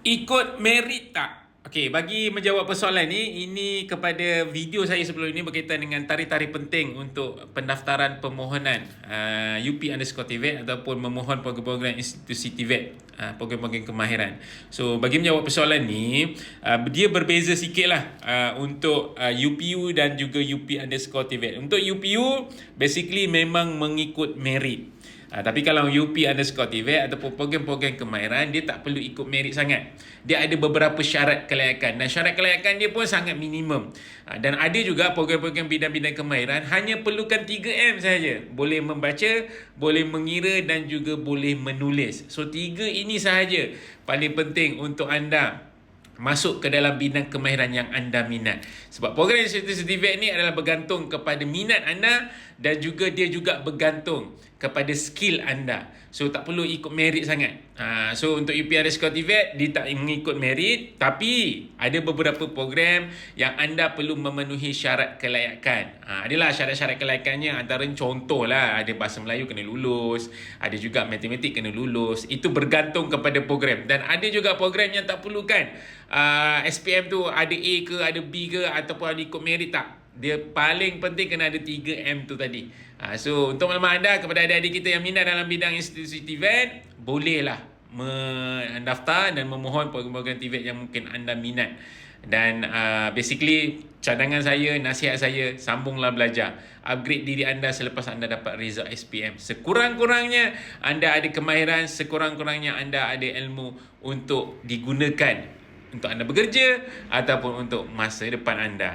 Ikut merit tak? Okey, bagi menjawab persoalan ni, ini kepada video saya sebelum ini berkaitan dengan tarikh-tarikh penting untuk pendaftaran permohonan UP_TVET ataupun memohon program-program institusi TVET, program-program kemahiran. So, bagi menjawab persoalan ni, dia berbeza sikit lah untuk UPU dan juga UP_TVET. Untuk UPU, basically memang mengikut merit. Tapi kalau UP_TVET ataupun program-program kemahiran, dia tak perlu ikut merit sangat. Dia ada beberapa syarat kelayakan dan syarat kelayakan dia pun sangat minimum. Dan ada juga program-program bidang-bidang kemahiran hanya perlukan 3M sahaja. Boleh membaca, boleh mengira dan juga boleh menulis. So 3 ini sahaja paling penting untuk anda masuk ke dalam bidang kemahiran yang anda minat. Sebab program institusi TVET ni adalah bergantung kepada minat anda dan juga dia juga bergantung kepada skill anda. So tak perlu ikut merit sangat. So untuk UP_TVET dia tak mengikut merit, tapi ada beberapa program yang anda perlu memenuhi syarat kelayakan. Adalah syarat-syarat kelayakannya, antara contohlah ada bahasa Melayu kena lulus, ada juga matematik kena lulus. Itu bergantung kepada program. Dan ada juga program yang tak perlukan SPM tu ada A ke, ada B ke ataupun ada ikut merit tak. Dia paling penting kena ada 3M tu tadi. So untuk maklumat anda, kepada adik-adik kita yang minat dalam bidang institusi TVET, bolehlah mendaftar dan memohon program-program TVET yang mungkin anda minat. Dan basically cadangan saya, nasihat saya, sambunglah belajar. Upgrade diri anda selepas anda dapat result SPM. Sekurang-kurangnya anda ada kemahiran, sekurang-kurangnya anda ada ilmu untuk digunakan untuk anda bekerja ataupun untuk masa depan anda.